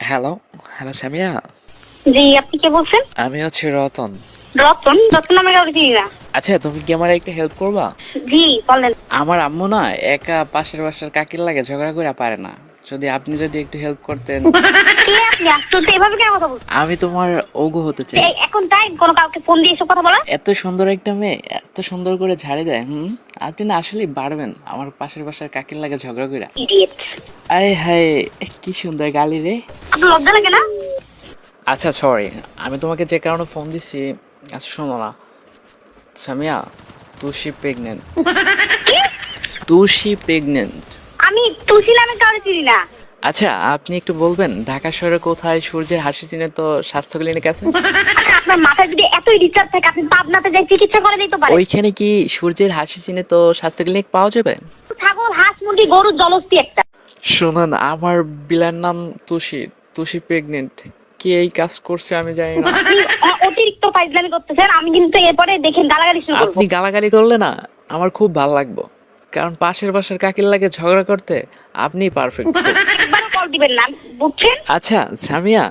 Hello, hello Samia. জি, আপনি কে বলছেন? আমি হচ্ছে রতন। রতন? রতন নামে কাউকে চিনি না। আচ্ছা, তুমি কি আমার একটা হেল্প করবা? জি, বলেন। আমার আম্মু না একা পাশের বাসার কাকির লাগে ঝগড়া করে পারে না। আপনি যদি একটু হেল্প করতেন। কে আপনি? আশ্চর্য, এভাবে কেন কথা বলছেন? আমি তোমার ওগো হতে চাই। এখন টাইম কোনো কাউকে ফোন দিয়ে এসব কথা বলা? এত সুন্দর একটা মেয়ে এত সুন্দর করে ঝাড়ি দেয়। আপনি না আসলেই পারবেন আমার পাশের বাসার কাকির লাগে ঝগড়া করে। ইডিয়েট। আয় হায়, কি সুন্দর গালি রে। আপনার লজ্জা লাগে না? আচ্ছা সরি, আমি তোমাকে যে কারণে ফোন দিছি। আচ্ছা শোনো না সামিয়া, তুষি প্রেগনেন্ট। তুষি প্রেগনেন্ট। আমি তুষি নামে কাউকে চিনি না। আচ্ছা আপনি একটু বলবেন ঢাকা শহরে কোথায় সূর্যের হাসি চিনে তো স্বাস্থ্য ক্লিনিক আছে? আচ্ছা, আপনার মাথায় যদি এতই রিচার্জ থাকে আপনি পাবনাতে যাই চিকিৎসা করে দিতে পারেন। ওইখানে কি সূর্যের হাসি চিনে তো স্বাস্থ্য ক্লিনিক পাওয়া যাবে? ছাগল, হাঁস, মুরগি, গরুর জলস্তি একটা। শুনুন, আমার বিলার নাম তুষি। তুষি প্রেগনেন্ট। কে এই কাজ করছে আমি জানি না। আপনি অতিরিক্ত ফাইজলামি করতেছেন। আমি কিন্তু এরপরে দেখেন গালাগালি শুরু করবো। আপনি গালাগালি করলে না আমার খুব ভালো লাগবে, কারণ পাশের বাসার কাকির লাগে ঝগড়া করতে আপনিই পারফেক্ট। একবারও কল দিবেন না, বুঝছেন? আচ্ছা সামিয়া,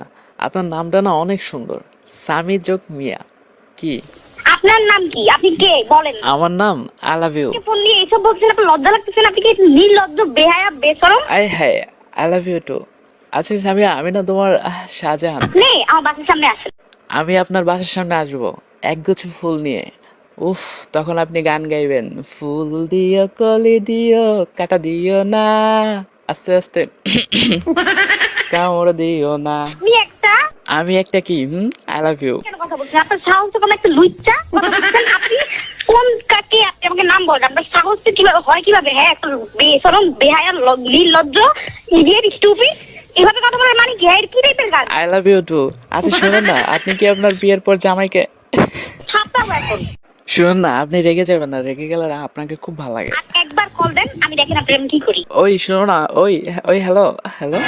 আপনার নামটা না অনেক সুন্দর, সামি যোগ মিয়া। কি আপনার নাম কি? আপনি কে বলেন? আমার নাম আই লাভ ইউ। ফোন দিয়ে এইসব বলছেন, আপনার লজ্জা লাগতেছে না? আপনি কি নির্লজ্জ, বেহায়া, বেশরম? আই হ্যাঁ, আই লাভ ইউ টু। আচ্ছা সামিয়া, আমি না তোমার শাহজাহান। আপনি আমার বাসার সামনে আসেন। আমি আপনার বাসার সামনে আসবো একগুচ্ছ ফুল নিয়ে। উফ, তখন আপনি গান গাইবেন, ফুল দিও কলি দিও কাটা দিও না, আস্তে আস্তে কামড় দিও না। আপনি একটা আমি একটা কি আই লাভ ইউ। কেন কথা বলছেন? আপনার সাহস কোনো একটা লুচ্চা কথা বলছেন। আপনি কোন কাকে? আপনি আমাকে নাম বলেন। আপনার সাহস কিভাবে হয়? কিভাবে? হ্যাঁ, একটা বেশরম, বেহায়া, নির্লজ্জ, ইডিয়েট, স্টুপিড, এভাবে কথা বলার মানে কি? হ্যাঁ, কি টাইপের গান? I love you too. আচ্ছা শুনুন না, আপনি কি আপনার বিয়ের পর জামাইকে ছাড়তাম এখন। শুনুন না, আপনি রেগে যাবেন না, রেগে গেলে না আপনাকে খুব ভালো লাগে। আর একবার কল দেন, আমি দেখেন আপনার আমি কি করি। ওই শোনো না, ওই ওই হ্যালো হ্যালো।